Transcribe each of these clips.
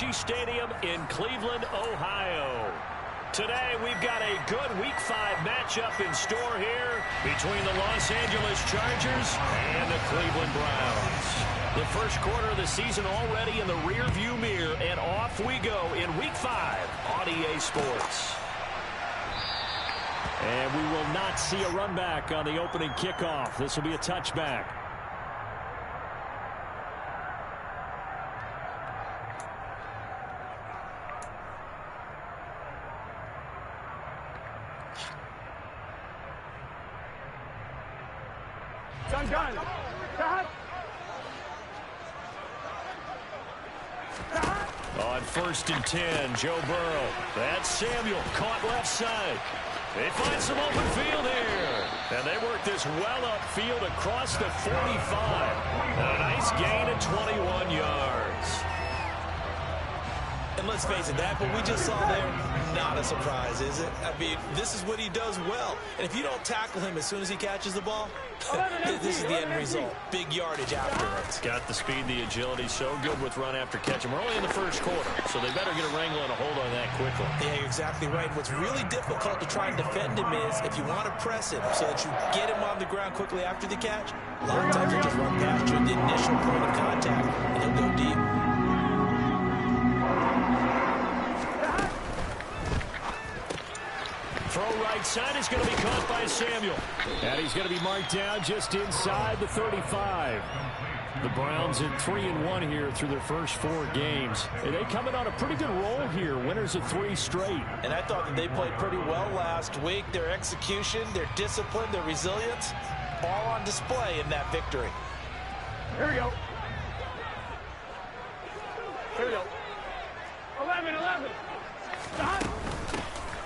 Energy Stadium in Cleveland, Ohio. Today, we've got a good Week 5 matchup in store here between the Los Angeles Chargers and the Cleveland Browns. The first quarter of the season already in the rearview mirror, and off we go in Week 5 on EA Sports. And we will not see a run back on the opening kickoff. This will be a touchback. Gun. On 1st and 10, Joe Burrow. That's Samuel, caught left side. They find some open field here. And they work this well upfield across the 45. A nice gain of 21 yards. And let's face it, that what we just saw there, not a surprise, is it? I mean, this is what he does well. And if you don't tackle him as soon as he catches the ball, this is the end result. Big yardage afterwards. Got the speed, the agility, so good with run after catch. And we're only in the first quarter, so they better get a wrangle and a hold on that quickly. Yeah, you're exactly right. What's really difficult to try and defend him is if you want to press him so that you get him on the ground quickly after the catch, a lot of times he'll just run past you at the initial point of contact, and he'll go deep. Throw right side is going to be caught by Samuel. And he's going to be marked down just inside the 35. The Browns in 3-1 here through their first 4 games. And they coming on a pretty good roll here. Winners of 3 straight. And I thought that they played pretty well last week. Their execution, their discipline, their resilience, all on display in that victory. Here we go. Here we go. 11. Stop.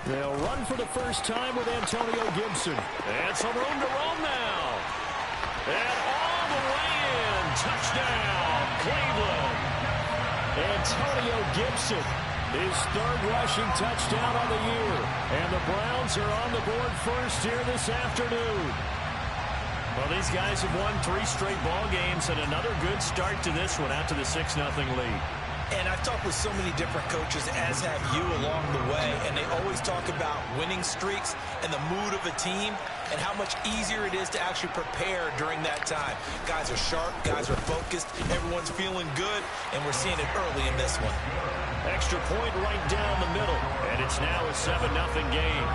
They'll run for the first time with Antonio Gibson. And some room to roam now. And all the way in. Touchdown, Cleveland. Antonio Gibson, his 3rd rushing touchdown on the year. And the Browns are on the board first here this afternoon. Well, these guys have won 3 straight ball games and another good start to this one out to the 6-0 lead. And I've talked with so many different coaches, as have you, along the way, and they always talk about winning streaks and the mood of a team and how much easier it is to actually prepare during that time. Guys are sharp, guys are focused, everyone's feeling good, and we're seeing it early in this one. Extra point right down the middle, and it's now a 7-0 game.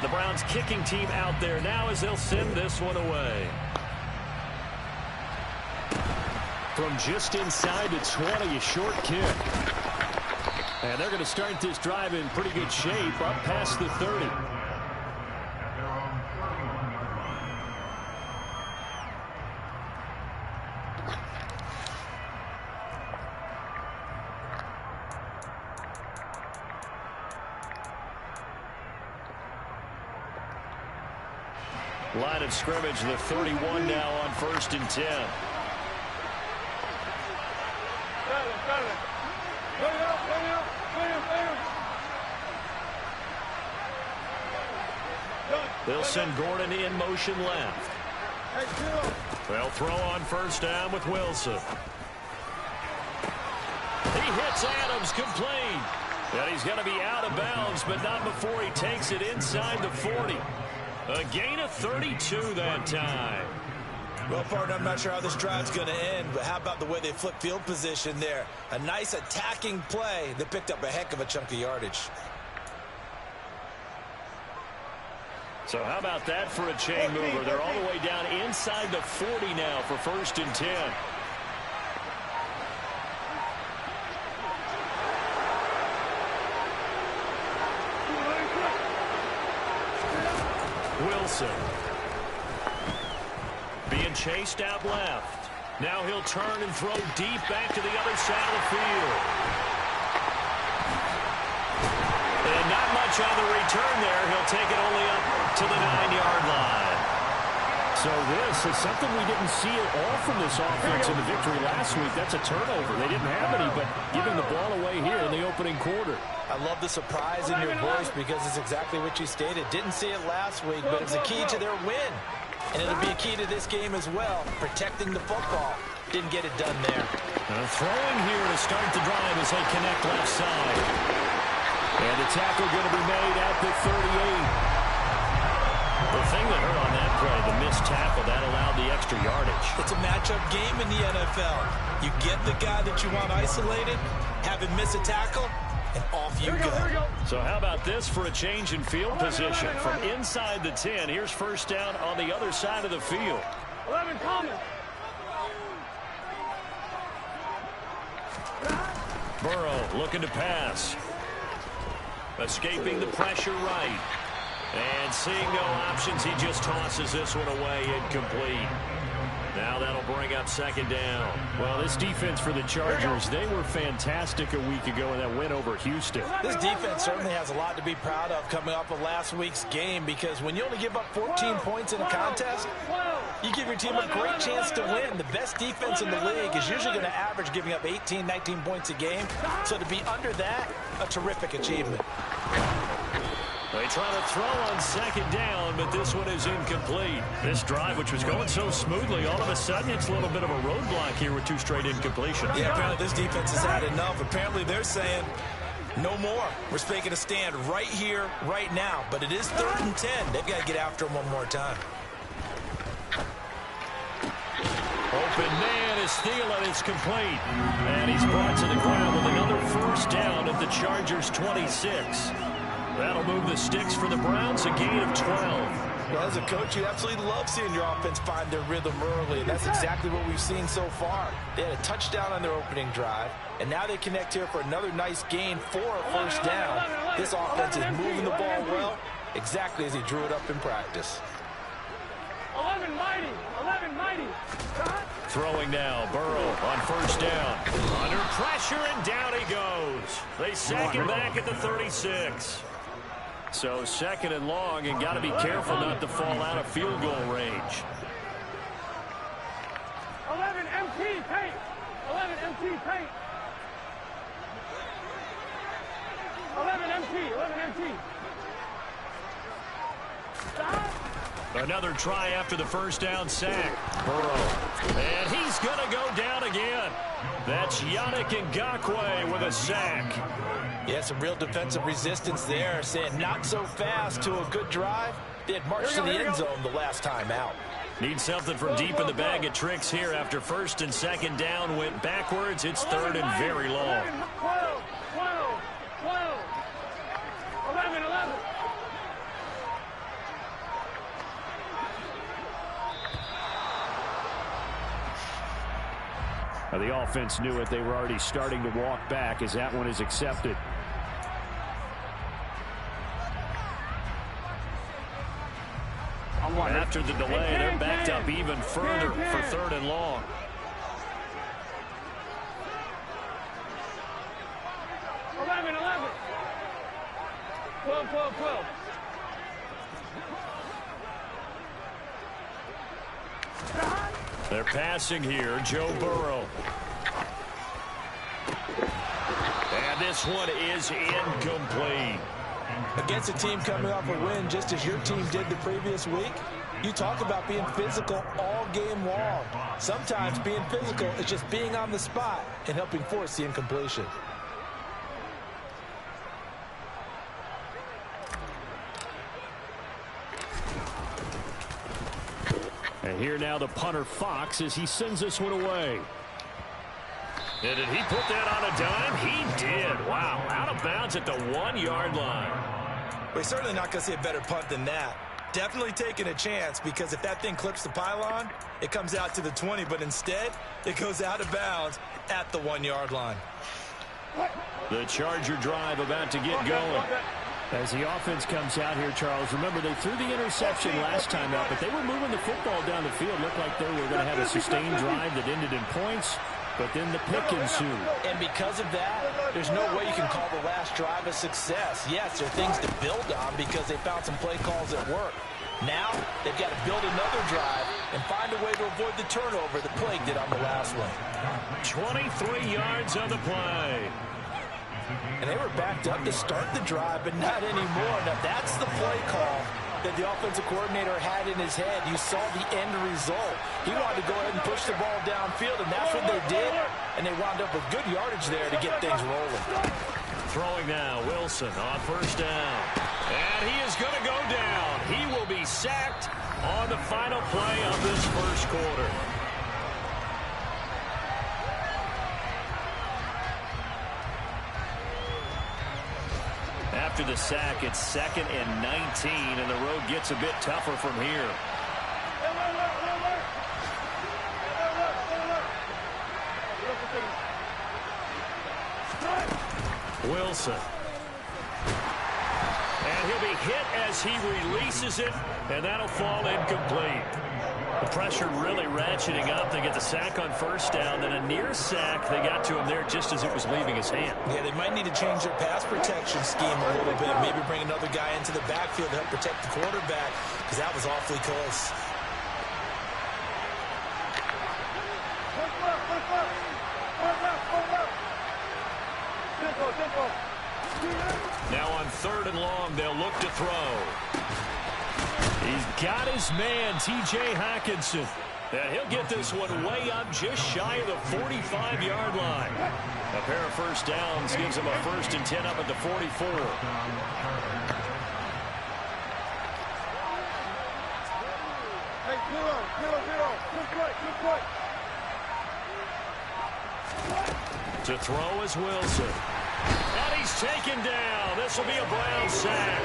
The Browns kicking team out there now as they'll send this one away. From just inside the 20, a short kick. And they're going to start this drive in pretty good shape up past the 30. Line of scrimmage, the 31 now on 1st and 10. They'll send Gordon in motion left. They'll throw on 1st down with Wilson. He hits Adams, complete. And he's going to be out of bounds, but not before he takes it inside the 40. A gain of 32 that time. Well, partner, I'm not sure how this drive's going to end, but how about the way they flip field position there? A nice attacking play that picked up a heck of a chunk of yardage. So how about that for a chain mover? They're all the way down inside the 40 now for 1st and 10. Wilson being chased out left. Now he'll turn and throw deep back to the other side of the field. And not much on the return there. He'll take it only up to the 9-yard line. So this is something we didn't see at all from this offense in the victory last week. That's a turnover. They didn't have any, but giving the ball away here in the opening quarter. I love the surprise in your voice because it's exactly what you stated. Didn't see it last week, but it's a key to their win. And it'll be a key to this game as well, protecting the football. Didn't get it done there. Throwing here to start the drive as they connect left side. And the tackle going to be made at the 38. The thing that hurt on that play, the missed tackle, that allowed the extra yardage. It's a matchup game in the NFL. You get the guy that you want isolated, have him miss a tackle, and off you go. So how about this for a change in field position? From inside the 10, here's first down on the other side of the field. 11 coming. Burrow looking to pass. Escaping the pressure right. And seeing no options, he just tosses this one away, incomplete. Now that'll bring up second down. Well, this defense for the Chargers, they were fantastic a week ago in that win over Houston. This defense certainly has a lot to be proud of coming off of last week's game, because when you only give up 14 points in a contest, you give your team a great chance to win. The best defense in the league is usually going to average giving up 18, 19 points a game. So to be under that, a terrific achievement. They try to throw on second down, but this one is incomplete. This drive, which was going so smoothly, all of a sudden it's a little bit of a roadblock here with two straight incompletions. Yeah, apparently this defense has had enough. Apparently they're saying, no more. We're making a stand right here, right now. But it is 3rd and 10. They've got to get after him one more time. Open man is stealing. It's complete. And he's brought to the ground with another first down at the Chargers' 26. That'll move the sticks for the Browns, a gain of 12. Well, as a coach, you absolutely love seeing your offense find their rhythm early, and that's exactly what we've seen so far. They had a touchdown on their opening drive, and now they connect here for another nice gain for a first down. This offense is moving the ball well, exactly as he drew it up in practice. 11 mighty. 11 mighty. Throwing now, Burrow on first down. Under pressure, and down he goes. They sack him back at the 36. So second and long, and got to be careful not to fall out of field goal range. 11 MT paint. 11 MT paint. 11 MT. 11 MT. Stop. Another try after the first down sack. Burrow. And he's going to go down again. That's Yannick Ngakoue with a sack. Yeah, some real defensive resistance there, saying not so fast to a good drive. They had marched to the end zone the last time out. Need something from deep in the bag of tricks here after first and second down went backwards. It's 3rd and very long. 12, 12, 12, 11, 11. Now the offense knew it. They were already starting to walk back as that one is accepted. After the delay, they're backed up even further for 3rd and long. Eleven, 11. 12, 12, 12. They're passing here, Joe Burrow. And this one is incomplete. Against a team coming off a win just as your team did the previous week, you talk about being physical all game long. Sometimes being physical is just being on the spot and helping force the incompletion. And here now the punter Fox as he sends this one away. And did he put that on a dime? He did. Wow, out of bounds at the 1-yard line. We're certainly not going to see a better punt than that. Definitely taking a chance, because if that thing clips the pylon, it comes out to the 20, but instead it goes out of bounds at the 1-yard line. The Charger drive about to get going. As the offense comes out here, Charles, remember they threw the interception last time out, but they were moving the football down the field. Looked like they were going to have a sustained drive that ended in points, but then the pick ensued. And because of that, there's no way you can call the last drive a success. Yes, there are things to build on because they found some play calls that work. Now, they've got to build another drive and find a way to avoid the turnover the play did on the last one. 23 yards on the play. And they were backed up to start the drive, but not anymore. Now, that's the play call that the offensive coordinator had in his head. You saw the end result. He wanted to go ahead and push the ball downfield, and that's what they did. And they wound up with good yardage there to get things rolling. Throwing now, Wilson on first down. And he is going to go down. He will be sacked on the final play of this first quarter. After the sack, it's 2nd and 19, and the road gets a bit tougher from here. Wilson. And he'll be hit as he releases it, and that'll fall incomplete. The pressure really ratcheting up. They get the sack on first down, then a near sack. They got to him there just as it was leaving his hand. Yeah, they might need to change their pass protection scheme a little bit. Maybe bring another guy into the backfield to help protect the quarterback, because that was awfully close. Now on 3rd and long, they'll look to throw. He's got his man, T.J. Hockenson. And he'll get this one way up just shy of the 45-yard line. A pair of first downs gives him a 1st and 10 up at the 44. Hey, zero. Good play. To throw is Wilson. And he's taken down. This will be a Brown sack.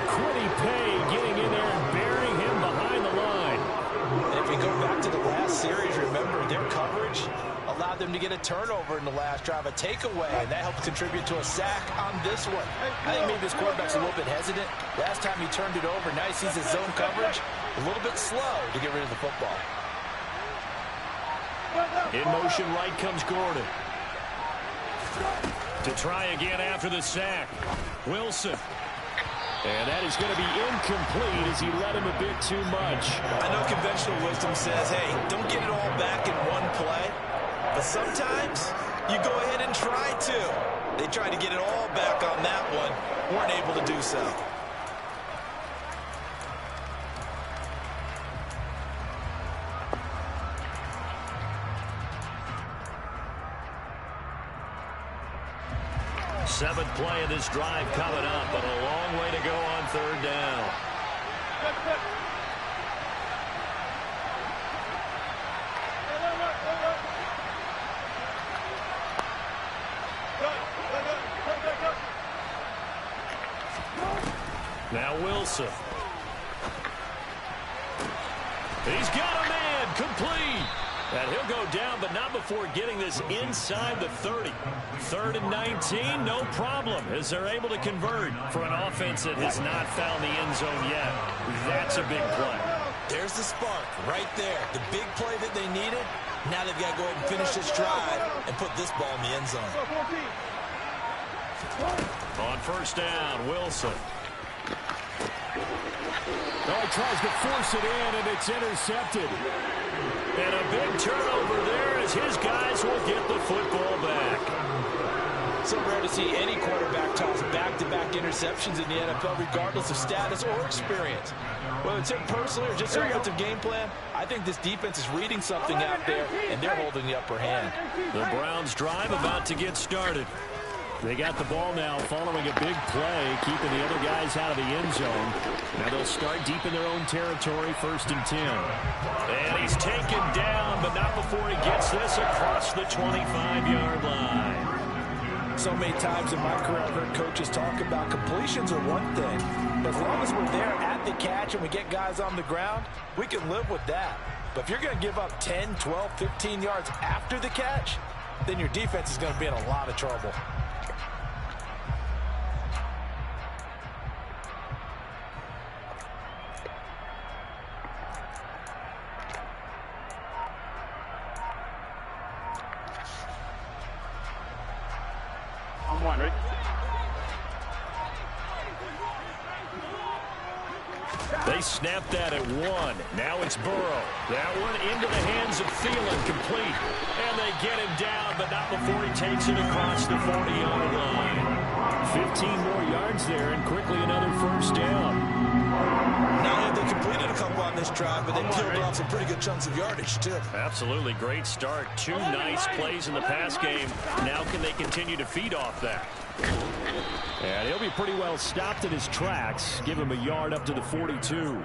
Quiddy Pay getting in there and burying him behind the line. And if we go back to the last series, remember, their coverage allowed them to get a turnover in the last drive, a takeaway, and that helped contribute to a sack on this one. I think maybe this quarterback's a little bit hesitant. Last time he turned it over, now he sees his zone coverage a little bit slow to get rid of the football. In motion right comes Gordon. To try again after the sack. Wilson. And that is going to be incomplete as he let him a bit too much. I know conventional wisdom says, hey, don't get it all back in one play. But sometimes you go ahead and try to. They tried to get it all back on that one. Weren't able to do so. Seventh play of this drive coming up, but a long way to go on 3rd down. Now Wilson. He's got a man, complete. And he'll go down, but not before getting this inside the 30. 3rd and 19, no problem, as they're able to convert for an offense that has not found the end zone yet. That's a big play. There's the spark right there. The big play that they needed. Now they've got to go ahead and finish this drive and put this ball in the end zone. On first down, Wilson. Oh, he tries to force it in, and it's intercepted. And a big turnover there as his guys will get the football back. So rare to see any quarterback toss back-to-back interceptions in the NFL, regardless of status or experience. Whether it's him personally or just an offensive game plan, I think this defense is reading something out there, and they're holding the upper hand. The Browns drive about to get started. They got the ball now following a big play, keeping the other guys out of the end zone. Now they'll start deep in their own territory, 1st and 10. And he's taken down, but not before he gets this across the 25-yard line. So many times in my career I've heard coaches talk about completions are one thing. But as long as we're there at the catch and we get guys on the ground, we can live with that. But if you're going to give up 10, 12, 15 yards after the catch, then your defense is going to be in a lot of trouble. They They snapped that at 1. Now it's Burrow. That one into the hands of Thielen, complete. And they get him down, but not before he takes it across the 40-yard line. 15 more yards there, and quickly another first down. Not only have they completed a couple on this drive, but they peeled off some pretty good chunks of yardage, too. Absolutely great start. 2 nice plays in the pass game. Now can they continue to feed off that? And he'll be pretty well stopped in his tracks. Give him a yard up to the 42.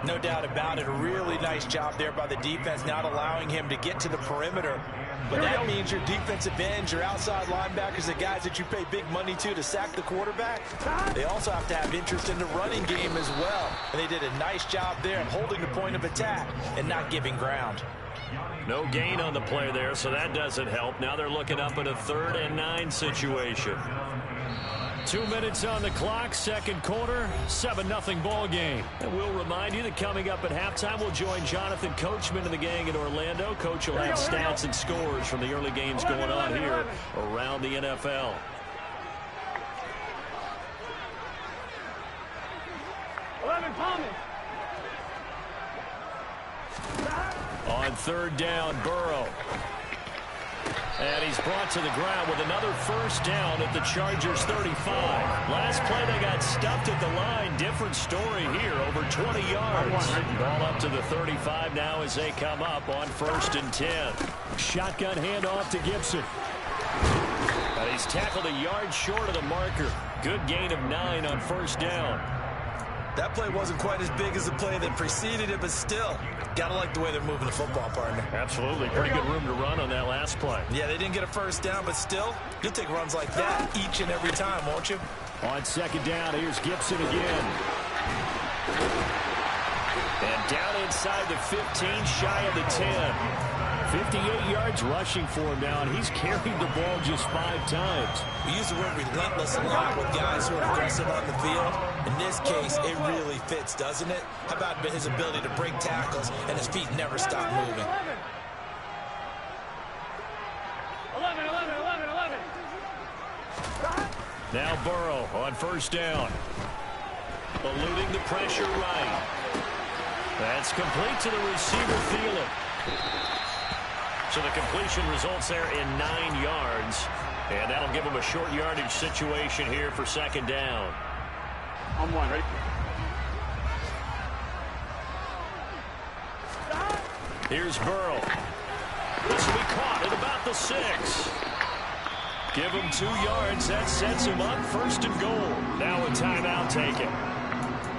No doubt about it. A really nice job there by the defense, not allowing him to get to the perimeter. But that means your defensive ends, your outside linebackers, the guys that you pay big money to sack the quarterback, they also have to have interest in the running game as well. And they did a nice job there of holding the point of attack and not giving ground. No gain on the play there, so that doesn't help. Now they're looking up at a 3rd and 9 situation. 2 minutes on the clock, second quarter, 7-0 ball game. And we'll remind you that coming up at halftime, we'll join Jonathan Coachman and the gang in Orlando. Coach will have stats and scores from the early games going on here around the NFL. On 3rd down, Burrow. And he's brought to the ground with another first down at the Chargers 35. Last play they got stuffed at the line. Different story here, over 20 yards. Ball up to the 35 now as they come up on 1st and 10. Shotgun handoff to Gibson. And he's tackled a yard short of the marker. Good gain of 9 on 1st down. That play wasn't quite as big as the play that preceded it, but still, gotta like the way they're moving the football, partner. Absolutely. Pretty good room to run on that last play. Yeah, they didn't get a first down, but still, you'll take runs like that each and every time, won't you? On 2nd down, here's Gibson again. And down inside the 15, shy of the 10. 58 yards rushing for him now, and he's carried the ball just 5 times. We use the word relentless a lot with guys who are aggressive on the field. In this case, it really fits, doesn't it? How about his ability to break tackles and his feet never stop moving? 11. Now Burrow on 1st down. Eluding the pressure right. That's complete to the receiver, Thielen. So the completion results there in 9 yards. And that'll give him a short yardage situation here for 2nd down. On 1, ready? Here's Burrow. This will be caught at about the 6. Give him 2 yards. That sets him up 1st and goal. Now a timeout taken.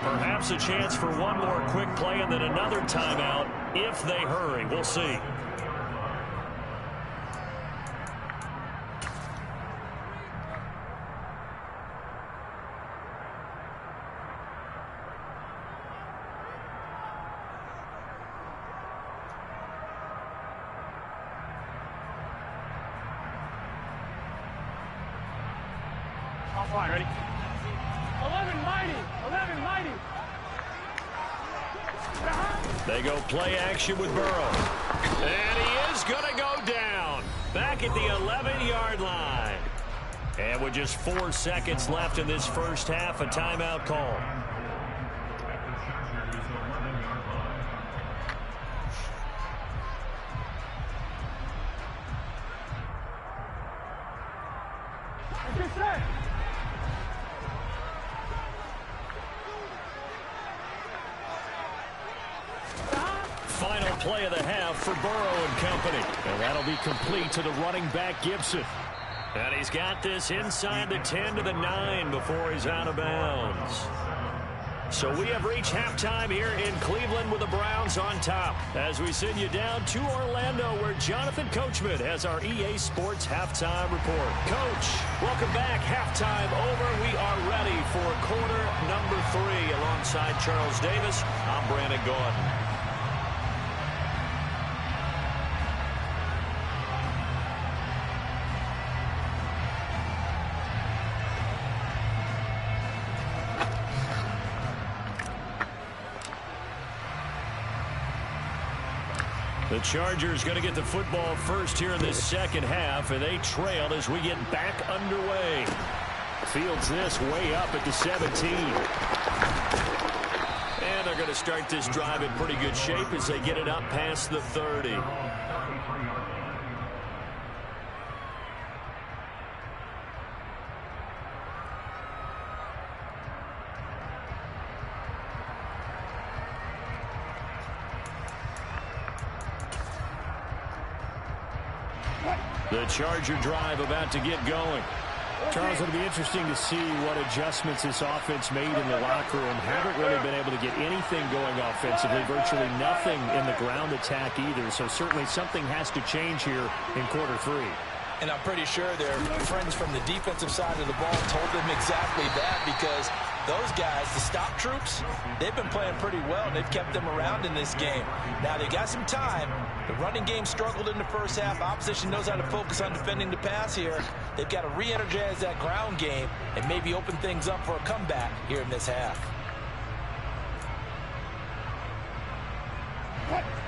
Perhaps a chance for one more quick play and then another timeout if they hurry. We'll see. Offline, ready? 11 mighty. They go play action with Burrow. And he is going to go down. Back at the 11-yard line. And with just 4 seconds left in this first half, a timeout call. Get set. Final play of the half for Burrow and company. And that'll be complete to the running back, Gibson. And he's got this inside the 10 to the 9 before he's out of bounds. So we have reached halftime here in Cleveland with the Browns on top. As we send you down to Orlando where Jonathan Coachman has our EA Sports halftime report. Coach, welcome back. Halftime over. We are ready for quarter number 3 alongside Charles Davis. I'm Brandon Gordon. The Chargers going to get the football first here in this second half, and they trail as we get back underway. Fields this way up at the 17. going to start this drive in pretty good shape as they get it up past the 30. The Charger drive about to get going. Charles, it'll be interesting to see what adjustments this offense made in the locker room. Haven't really been able to get anything going offensively, virtually nothing in the ground attack either. So certainly something has to change here in quarter 3. And I'm pretty sure their friends from the defensive side of the ball told them exactly that, because those guys, the stop troops, they've been playing pretty well, and they've kept them around in this game. Now, they got some time. The running game struggled in the first half. Opposition knows how to focus on defending the pass here. They've got to re-energize that ground game and maybe open things up for a comeback here in this half.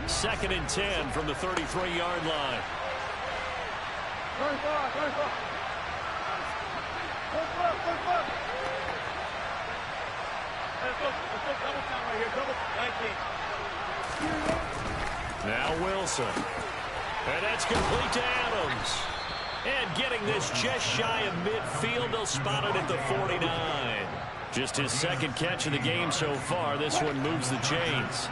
2nd and 10 from the 33-yard line. Let's go. Double count right here. Double 19. Now Wilson. And that's complete to Adams. And getting this just shy of midfield. They'll spot it at the 49. Just his 2nd catch of the game so far. This one moves the chains.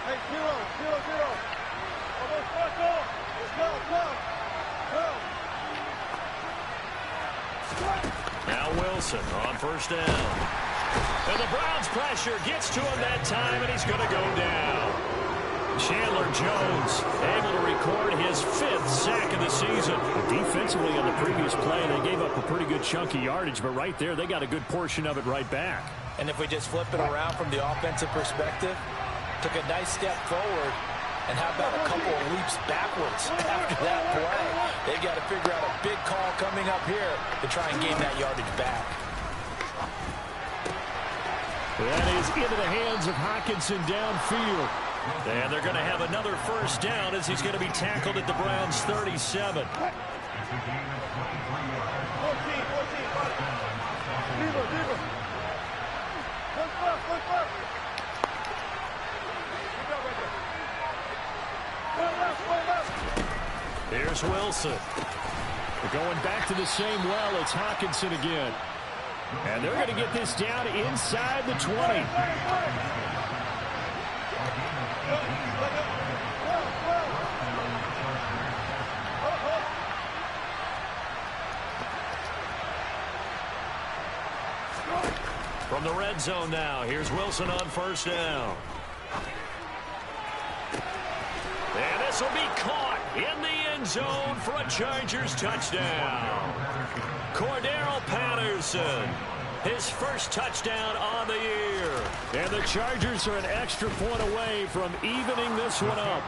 Hey, 0-0-0. Let's go. Now Wilson on 1st down. And the Browns pressure gets to him that time, and he's going to go down. Chandler Jones able to record his 5th sack of the season. Defensively on the previous play, they gave up a pretty good chunky yardage, but right there they got a good portion of it right back. And if we just flip it around from the offensive perspective, took a nice step forward, and how about a couple of leaps backwards after that play? They've got to figure out a big call coming up here to try and gain that yardage back. That is into the hands of Hockenson downfield. And they're going to have another 1st down as he's going to be tackled at the Browns' 37. Here's Wilson. They're going back to the same well. It's Hockenson again. And they're going to get this down inside the 20. From the red zone now, here's Wilson on 1st down. And this will be caught in the end zone for a Chargers touchdown. Cordero Patterson, his 1st touchdown on the year. And the Chargers are an extra point away from evening this one up.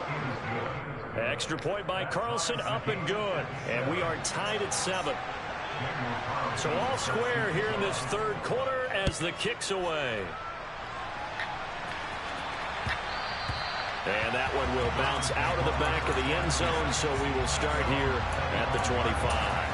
Extra point by Carlson, up and good. And we are tied at 7. So all square here in this 3rd quarter as the kick's away. And that one will bounce out of the back of the end zone, so we will start here at the 25.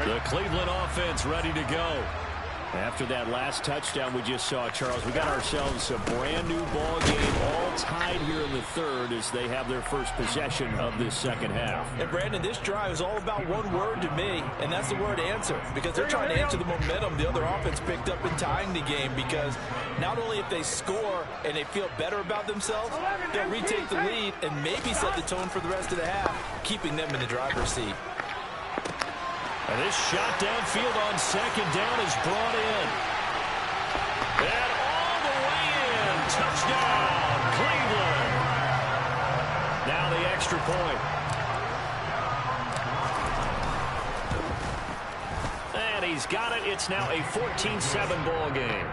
The Cleveland offense ready to go. After that last touchdown we just saw, Charles, we got ourselves a brand new ball game, all tied here in the 3rd as they have their 1st possession of this 2nd half. And Brandon, this drive is all about one word to me, and that's the word answer, because they're trying to answer the momentum the other offense picked up in tying the game, because not only if they score and they feel better about themselves, they'll retake the lead and maybe set the tone for the rest of the half, keeping them in the driver's seat. And this shot downfield on 2nd down is brought in. And all the way in. Touchdown, Cleveland. Now the extra point. And he's got it. It's now a 14-7 ball game.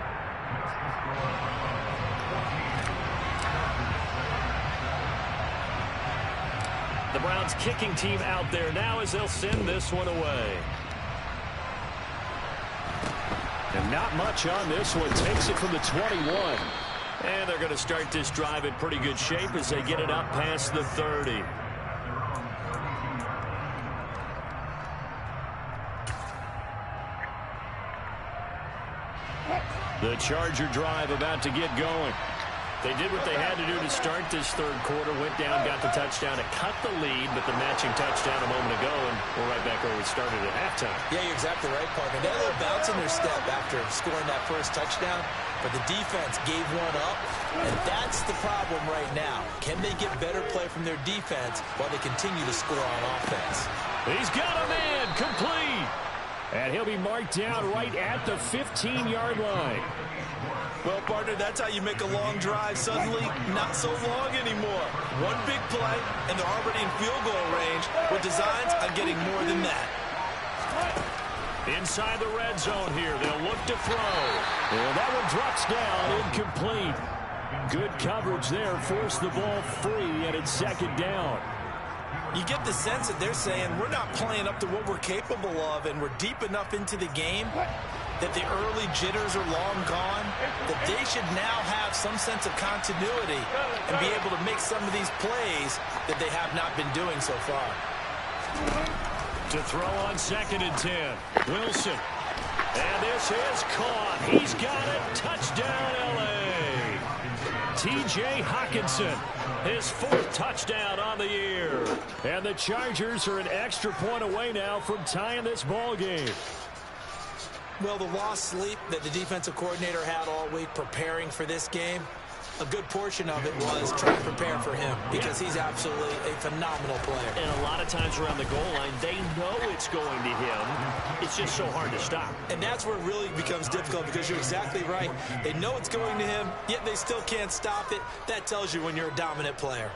The Browns kicking team out there now as they'll send this one away. And not much on this one. Takes it from the 21. And they're going to start this drive in pretty good shape as they get it up past the 30. The Charger drive about to get going. They did what they had to do to start this third quarter, went down, got the touchdown to cut the lead, but the matching touchdown a moment ago, and we're right back where we started at halftime. Yeah, you're exactly right, partner. They had a little bounce in their step after scoring that first touchdown, but the defense gave one up, and that's the problem right now. Can they get better play from their defense while they continue to score on offense? He's got a man, complete. And he'll be marked down right at the 15-yard line. Well, partner, that's how you make a long drive suddenly not so long anymore. One big play, and they're already in field goal range with designs on getting more than that. Inside the red zone here, they'll look to throw. Well, that one drops down, incomplete. Good coverage there, forced the ball free, and it's second down. You get the sense that they're saying we're not playing up to what we're capable of, and we're deep enough into the game that the early jitters are long gone, that they should now have some sense of continuity and be able to make some of these plays that they have not been doing so far. To throw on 2nd and 10. Wilson. And this is caught. He's got it. Touchdown, L.A. T.J. Hockenson, his 4th touchdown on the year. And the Chargers are an extra point away now from tying this ball game. Well, the lost sleep that the defensive coordinator had all week preparing for this game, a good portion of it was trying to prepare for him because he's absolutely a phenomenal player. And a lot of times around the goal line, they know it's going to him. It's just so hard to stop. And that's where it really becomes difficult because you're exactly right. They know it's going to him, yet they still can't stop it. That tells you when you're a dominant player.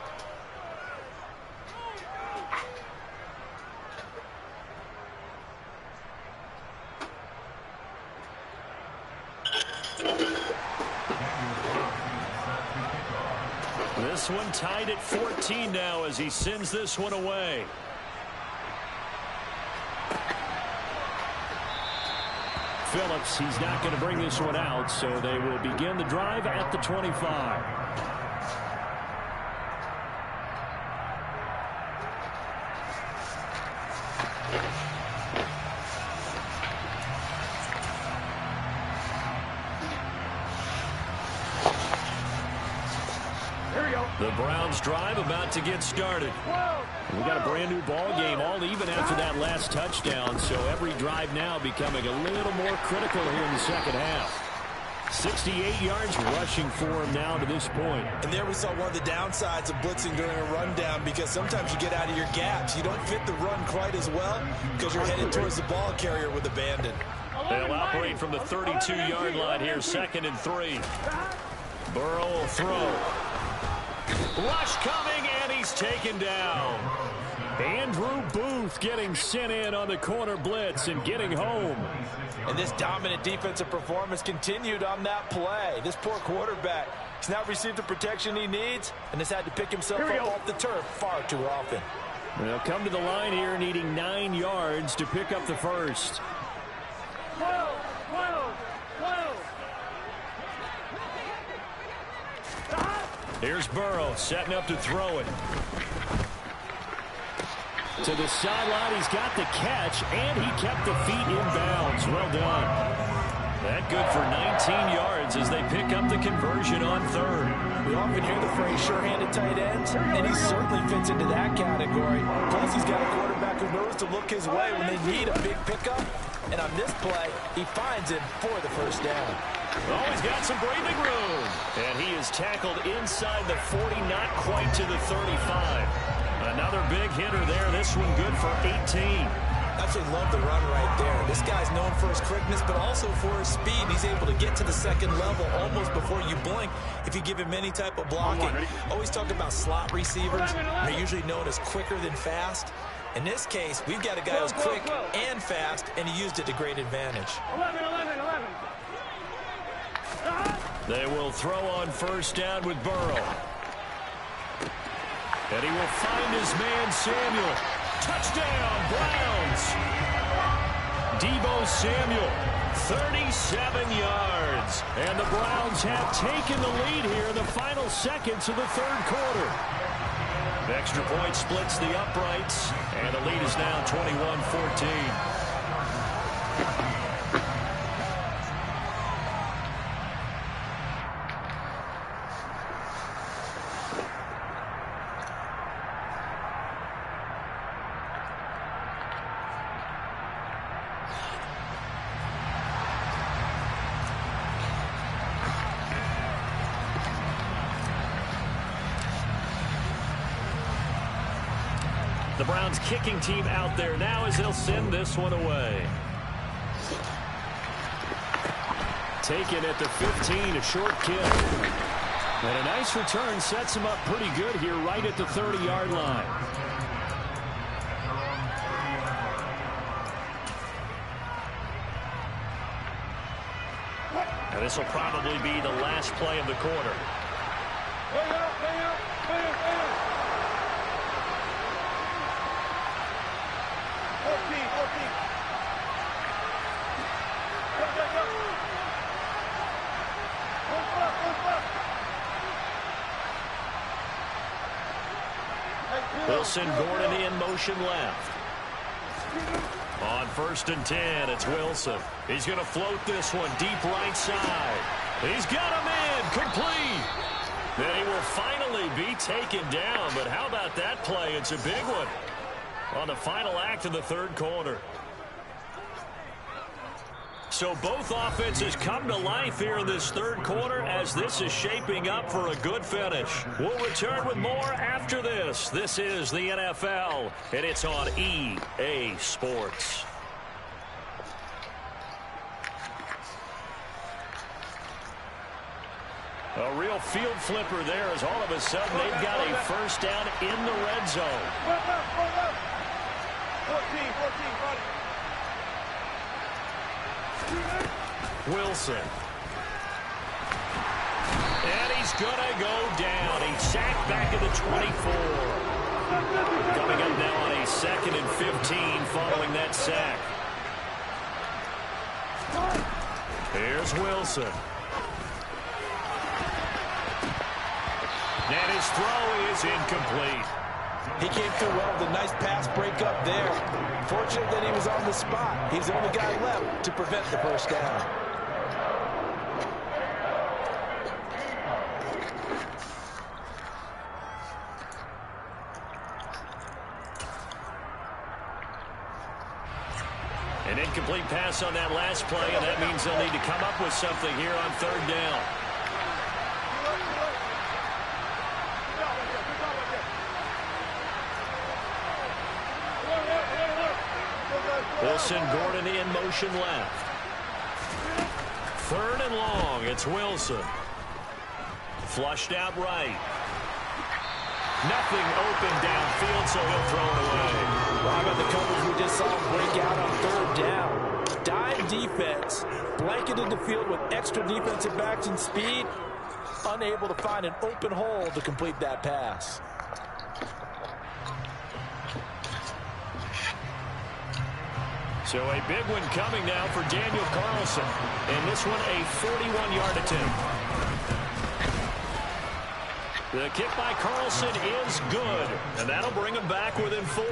This one tied at 14 now as he sends this one away. Phillips, he's not going to bring this one out, so they will begin the drive at the 25. The Browns drive about to get started. We got a brand new ball game, all even after that last touchdown, so every drive now becoming a little more critical here in the second half. 68 yards rushing for him now to this point. And there we saw one of the downsides of blitzing during a rundown because sometimes you get out of your gaps. You don't fit the run quite as well because you're headed towards the ball carrier with abandon. They'll operate from the 32-yard line here, 2nd and 3. Burrow will throw. Rush coming, and he's taken down. Andrew Booth getting sent in on the corner blitz and getting home. And this dominant defensive performance continued on that play. This poor quarterback has now received the protection he needs and has had to pick himself up off the turf far too often. They'll come to the line here needing 9 yards to pick up the first. Here's Burrow setting up to throw it. To the sideline, he's got the catch, and he kept the feet in bounds. Well done. That good for 19 yards as they pick up the conversion on 3rd. We often hear the phrase sure-handed tight ends, and he certainly fits into that category. Plus, he's got a quarterback who knows to look his way when they need a big pickup. And on this play, he finds him for the first down. Oh, he's got some breathing room. And he is tackled inside the 40, not quite to the 35. Another big hitter there. This one good for 18. Absolutely love the run right there. This guy's known for his quickness, but also for his speed. He's able to get to the second level almost before you blink if you give him any type of blocking. Always talk about slot receivers. They're usually known as quicker than fast. In this case, we've got a guy who's quick and fast, and he used it to great advantage. 11. They will throw on first down with Burrow. And he will find his man, Samuel. Touchdown, Browns. Deebo Samuel, 37 yards. And the Browns have taken the lead here in the final seconds of the third quarter. The extra point splits the uprights, and the lead is now 21-14. The Browns kicking team out there now as they'll send this one away. Taken at the 15, a short kick. And a nice return sets him up pretty good here right at the 30-yard line. And this will probably be the last play of the quarter. Wilson, Gordon in motion left. On 1st and 10, it's Wilson. He's going to float this one deep right side. He's got him in, complete. Then he will finally be taken down, but how about that play? It's a big one on the final act of the third quarter. So both offenses come to life here in this third quarter as this is shaping up for a good finish. We'll return with more after this. This is the NFL, and it's on EA Sports. A real field flipper there as all of a sudden they've got a first down in the red zone. 14, buddy. Wilson. And he's going to go down. He's sacked back at the 24. Coming up now on a 2nd and 15 following that sack. Here's Wilson. And his throw is incomplete. He came through well with a nice pass breakup there. Fortunate that he was on the spot. He's the only guy left to prevent the first down. An incomplete pass on that last play, and that means they'll need to come up with something here on 3rd down. Wilson, Gordon in motion left. 3rd and long, it's Wilson. Flushed out right. Nothing open downfield, so he'll throw it away. Well, how about the coverage we just saw break out on 3rd down? Dime defense, blanketed the field with extra defensive backs and speed, unable to find an open hole to complete that pass. So a big one coming now for Daniel Carlson. And this one a 41-yard attempt. The kick by Carlson is good. And that'll bring him back within 4.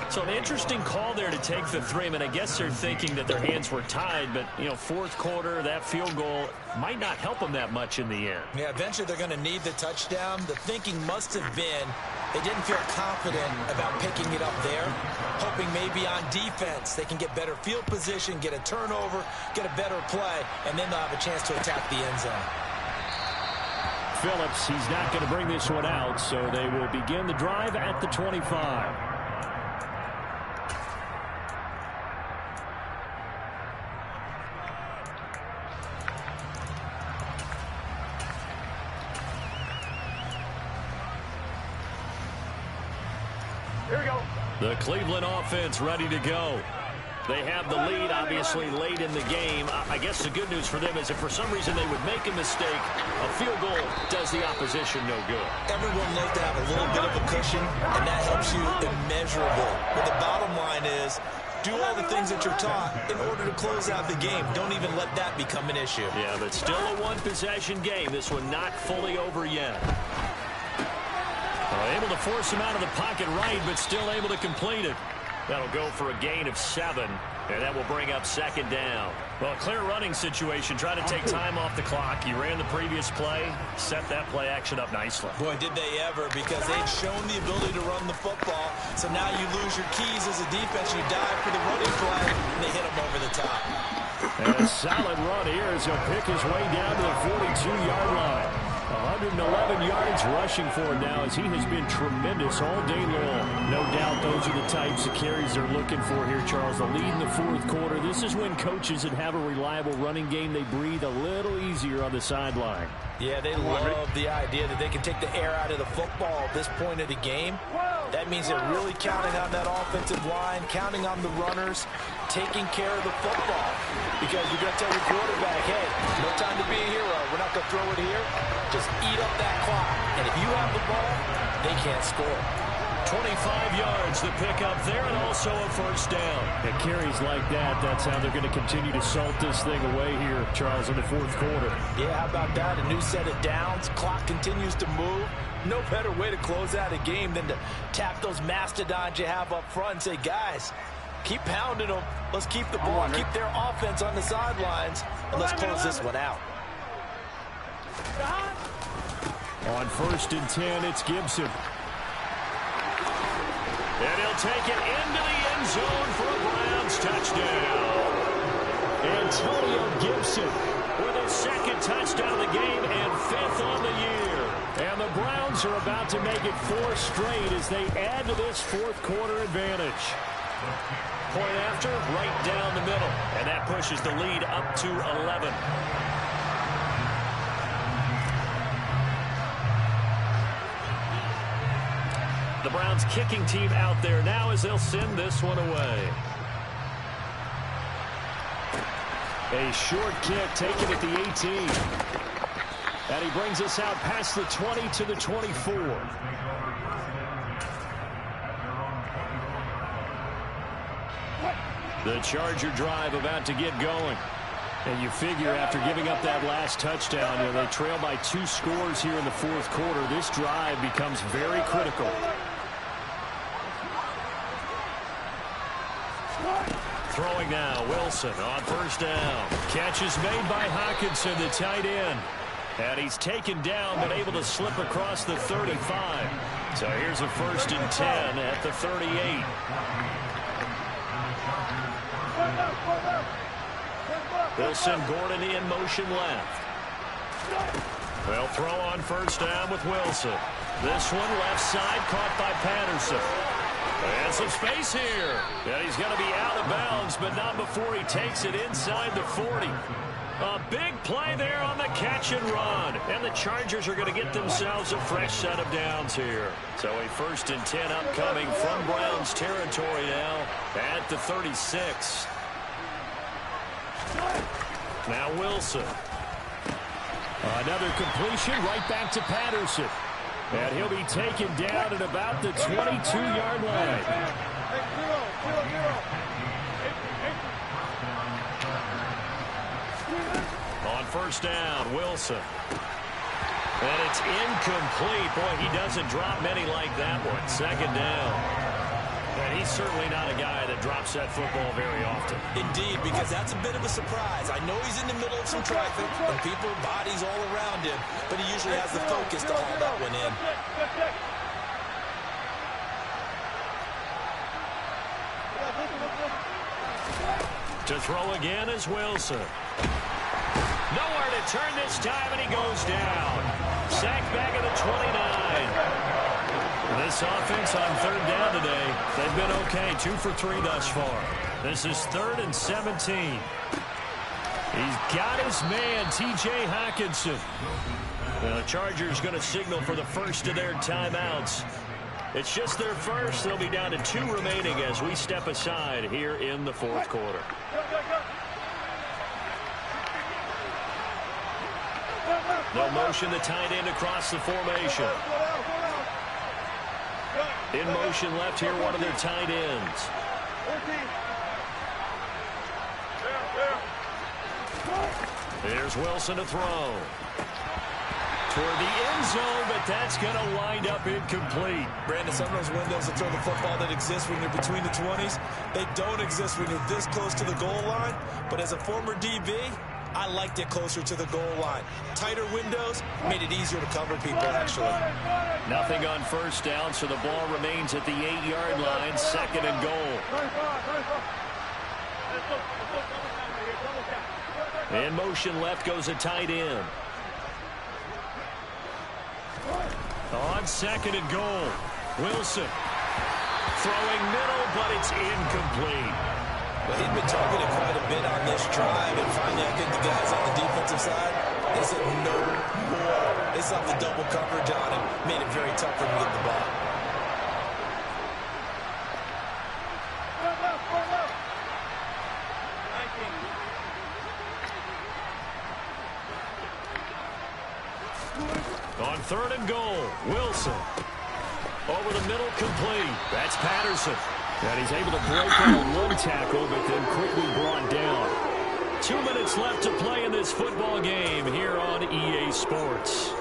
So an interesting call there to take the 3. I mean, I guess they're thinking that their hands were tied. But, you know, 4th quarter, that field goal might not help them that much in the end. Yeah, eventually they're going to need the touchdown. The thinking must have been they didn't feel confident about picking it up there, hoping maybe on defense they can get better field position, get a turnover, get a better play, and then they'll have a chance to attack the end zone. Phillips, he's not going to bring this one out, so they will begin the drive at the 25. Here we go. The Cleveland offense ready to go. They have the lead, obviously, late in the game. I guess the good news for them is if for some reason they would make a mistake, a field goal does the opposition no good. Everyone loves to have a little bit of a cushion, and that helps you immeasurably. But the bottom line is Do all the things that you're taught in order to close out the game. Don't even let that become an issue. Yeah, but still a one-possession game. This one not fully over yet. Able to force him out of the pocket right, but still able to complete it. That'll go for a gain of 7, and that will bring up second down. Well, a clear running situation. Try to take time off the clock. You ran the previous play, set that play action up nicely. Boy, did they ever, because they'd shown the ability to run the football. So now you lose your keys as a defense. You dive for the running play, and they hit them over the top. And a solid run here as he'll pick his way down to the 42-yard line. 111 yards rushing for him now as he has been tremendous all day long. No doubt those are the types of carries they're looking for here, Charles. The lead in the fourth quarter. This is when coaches that have a reliable running game, they breathe a little easier on the sideline. Yeah, they love the idea that they can take the air out of the football at this point of the game. That means they're really counting on that offensive line, counting on the runners, taking care of the football. Because you're going to tell your quarterback, hey, no time to be a hero. We're not going to throw it here. Just eat up that clock. And if you have the ball, they can't score. 25 yards to pick up there, and also a first down. At carries like that, that's how they're going to continue to salt this thing away here, Charles, in the fourth quarter. Yeah, how about that? A new set of downs. Clock continues to move. No better way to close out a game than to tap those mastodons you have up front and say, guys, keep pounding them. Let's keep the ball, keep their offense on the sidelines, and let's close this one out. On 1st and 10, it's Gibson. And he'll take it into the end zone for a Browns touchdown. Antonio Gibson with his 2nd touchdown of the game and 5th on the year. And the Browns are about to make it 4 straight as they add to this fourth quarter advantage. Point after, right down the middle. And that pushes the lead up to 11. The Browns kicking team out there now as they'll send this one away. A short kick taken at the 18. And he brings us out past the 20 to the 24. The Charger drive about to get going. And you figure after giving up that last touchdown, they trail by 2 scores here in the fourth quarter. This drive becomes very critical. Throwing now, Wilson on 1st down. Catch is made by Hockenson, the tight end. And he's taken down, but able to slip across the 35. So here's a 1st and 10 at the 38. Wilson, Gordon in motion left. They'll throw on 1st down with Wilson. This one left side caught by Patterson. And some space here. And he's going to be out of bounds, but not before he takes it inside the 40. A big play there on the catch and run. And the Chargers are going to get themselves a fresh set of downs here. So a 1st and 10 upcoming from Browns territory now at the 36. Now Wilson. Another completion right back to Patterson. And he'll be taken down at about the 22-yard line. On 1st down, Wilson. And it's incomplete. Boy, he doesn't drop many like that one. 2nd down. And he's certainly not a guy that drops that football very often. Indeed, because that's a bit of a surprise. I know he's in the middle of some traffic and people, bodies all around him, but he usually has the focus to haul that one in. To throw again is Wilson. Nowhere to turn this time, and he goes down. Sacked back at the 29. This offense on 3rd down today, they've been okay. 2 for 3 thus far. This is 3rd and 17. He's got his man, T.J. Hockenson. The Chargers going to signal for the first of their timeouts. It's just their first. They'll be down to 2 remaining as we step aside here in the fourth quarter. No motion, the tight end across the formation. In motion left here, one of their tight ends. Here's Wilson to throw. Toward the end zone, but that's going to wind up incomplete. Brandon, some of those windows to throw the football that exist when you're between the 20s, they don't exist when you're this close to the goal line. But as a former DB, I liked it closer to the goal line. Tighter windows made it easier to cover people, actually. Nothing on first down, so the ball remains at the 8-yard line, 2nd and goal. In motion left goes a tight end. On 2nd and goal, Wilson throwing middle, but it's incomplete. Well, he'd been targeted quite a bit on this drive, and finally I think the guys on the defensive side, they said no more. They saw the double coverage on him, made it very tough for him to get the ball. On 3rd and goal, Wilson. Over the middle, complete. That's Patterson. And he's able to break out one tackle, but then quickly brought down. 2 minutes left to play in this football game here on EA Sports.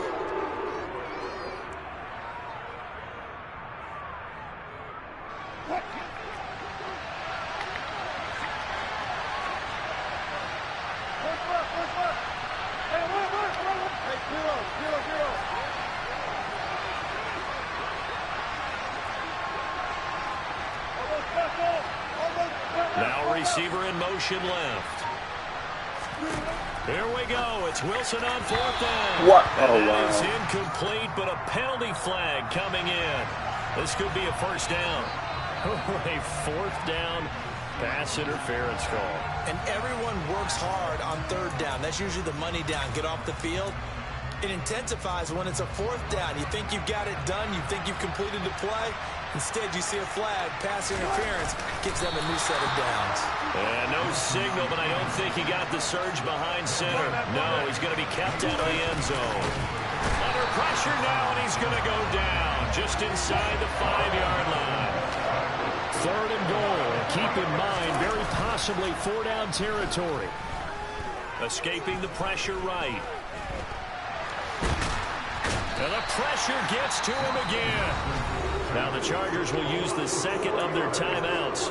Now receiver in motion left. Here we go. It's Wilson on 4th down. What? And Oh, that wow. is incomplete, but a penalty flag coming in. This could be a first down. A 4th down pass interference call. And everyone works hard on 3rd down. That's usually the money down. Get off the field. It intensifies when it's a 4th down. You think you've got it done. You think you've completed the play. Instead, you see a flag. Pass interference gives them a new set of downs. And no signal, but I don't think he got the surge behind center. No, he's going to be kept out of the end zone. Under pressure now, and he's going to go down just inside the 5-yard line. 3rd and goal. And keep in mind, very possibly 4-down territory. Escaping the pressure right. And the pressure gets to him again. Now the Chargers will use the 2nd of their timeouts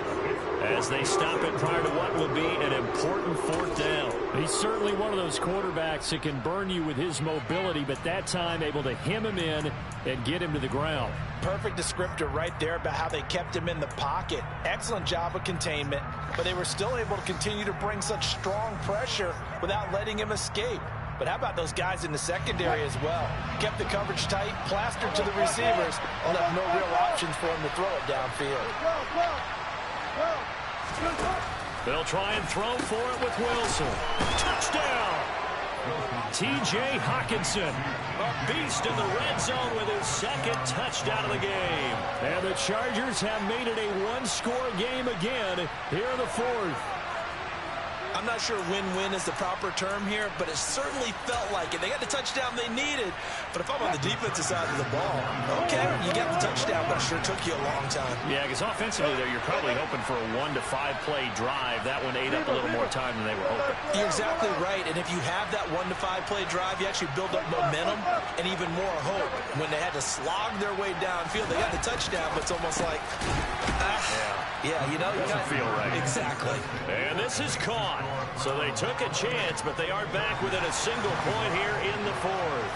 as they stop it prior to what will be an important 4th down. He's certainly one of those quarterbacks that can burn you with his mobility, but that time able to hem him in and get him to the ground. Perfect descriptor right there about how they kept him in the pocket. Excellent job of containment, but they were still able to continue to bring such strong pressure without letting him escape. But how about those guys in the secondary as well? Kept the coverage tight, plastered to the receivers, and left no real options for him to throw it downfield. They'll try and throw for it with Wilson. Touchdown! T.J. Hockenson, a beast in the red zone with his 2nd touchdown of the game. And the Chargers have made it a 1-score game again here in the 4th. I'm not sure win-win is the proper term here, but it certainly felt like it. They got the touchdown they needed, but if I'm on the defensive side of the ball, okay, you got the touchdown, but it sure took you a long time. Yeah, because offensively there, you're probably hoping for a 1 to 5 play drive. That one ate up a little more time than they were hoping. You're exactly right, and if you have that 1 to 5 play drive, you actually build up momentum and even more hope. When they had to slog their way downfield, they got the touchdown, but it's almost like, yeah, you know, Doesn't feel right. Exactly. And this is caught. So they took a chance, but they are back within a single point here in the 4th.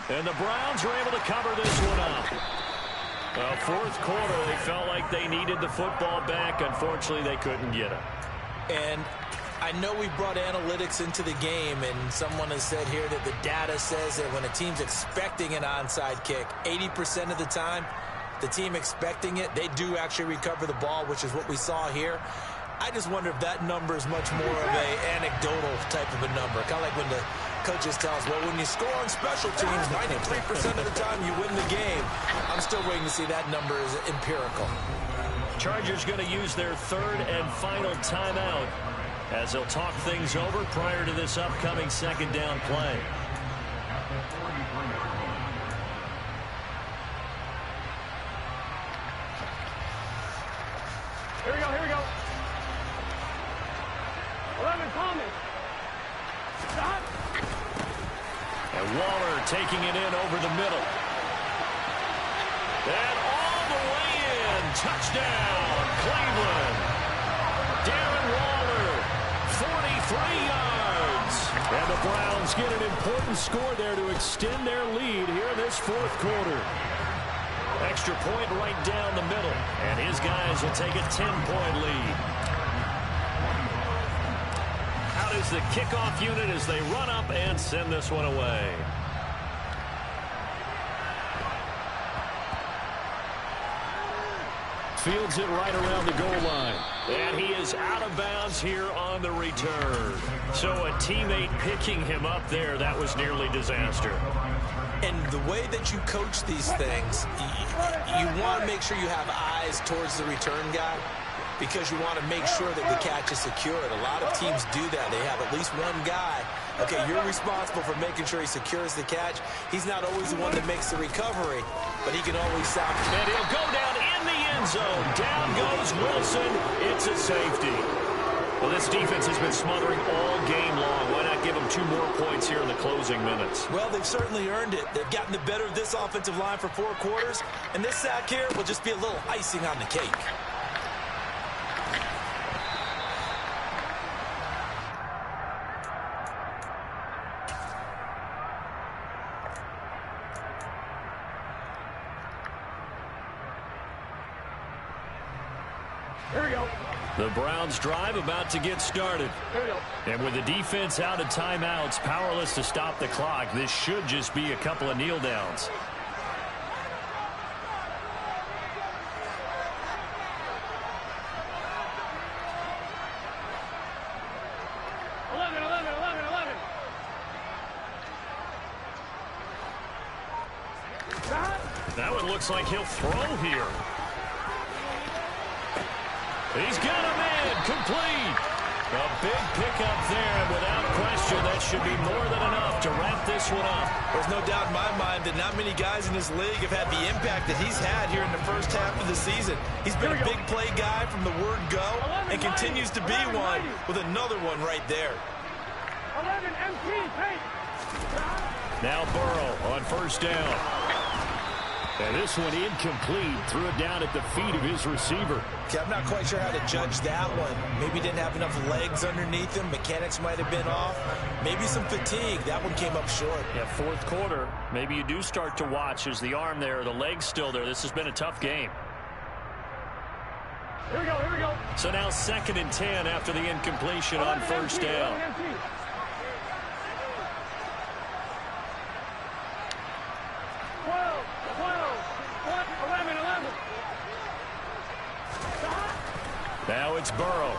And the Browns are able to cover this one up. 4th quarter, they felt like they needed the football back. Unfortunately, they couldn't get it. And I know we brought analytics into the game, and someone has said here that the data says that when a team's expecting an onside kick, 80% of the time, the team expecting it, they do actually recover the ball, which is what we saw here. I just wonder if that number is much more of a anecdotal type of a number. Kind of like when the coaches tell us, well, when you score on special teams, 93% of the time you win the game. I'm still waiting to see that number is empirical. Chargers going to use their 3rd and final timeout as they'll talk things over prior to this upcoming 2nd down play. 11, Thomas. Stop. And Waller taking it in over the middle. And all the way in. Touchdown, Cleveland. Darren Waller, 43 yards. And the Browns get an important score there to extend their lead here in this fourth quarter. Extra point right down the middle. And his guys will take a 10-point lead. Out is the kickoff unit as they run up and send this one away. Fields it right around the goal line. And he is out of bounds here on the return. So a teammate picking him up there, that was nearly disaster. And the way that you coach these things, you want to make sure you have eyes towards the return guy because you want to make sure that the catch is secured. A lot of teams do that. They have at least one guy. Okay, you're responsible for making sure he secures the catch. He's not always the one that makes the recovery, but he can always stop. And he'll go down in the end zone. Down goes Wilson. It's a safety. Well, this defense has been smothering all game long. Why not give them 2 more points here in the closing minutes? Well, they've certainly earned it. They've gotten the better of this offensive line for 4 quarters, and this sack here will just be a little icing on the cake. Here we go. The Browns drive about to get started. Here we go. And with the defense out of timeouts, powerless to stop the clock, this should just be a couple of kneel downs. That one looks like he'll throw here. He's got him in, complete. A big pickup there, and without question, that should be more than enough to wrap this one up. There's no doubt in my mind that not many guys in this league have had the impact that he's had here in the first half of the season. He's been a big play guy from the word go and continues to be one with another one right there. 11, MT, paint. Now Burrow on first down. And this one incomplete. Threw it down at the feet of his receiver. Okay, I'm not quite sure how to judge that one. Maybe didn't have enough legs underneath him. Mechanics might have been off. Maybe some fatigue. That one came up short. Yeah, fourth quarter. Maybe you do start to watch. Is the arm there, the leg's still there. This has been a tough game. Here we go, here we go. So now 2nd and 10 after the incompletion on first down. 11. Now it's Burrow.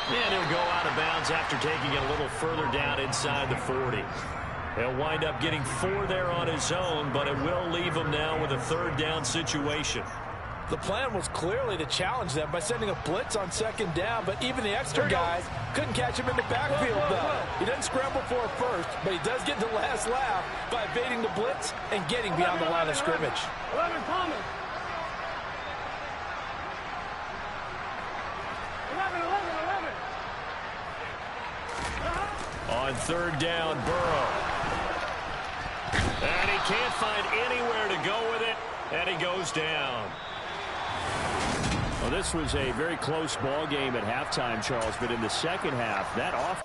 And he'll go out of bounds after taking it a little further down inside the 40. He'll wind up getting 4 there on his own, but it will leave him now with a 3rd down situation. The plan was clearly to challenge them by sending a blitz on 2nd down, but even the extra guys couldn't catch him in the backfield, though. He doesn't scramble for a first, but he does get the last laugh by evading the blitz and getting beyond the line of scrimmage. 11, Thomas. 11. On 3rd down, Burrow. And he can't find anywhere to go with it, and he goes down. Well, this was a very close ball game at halftime, Charles, but in the second half, that off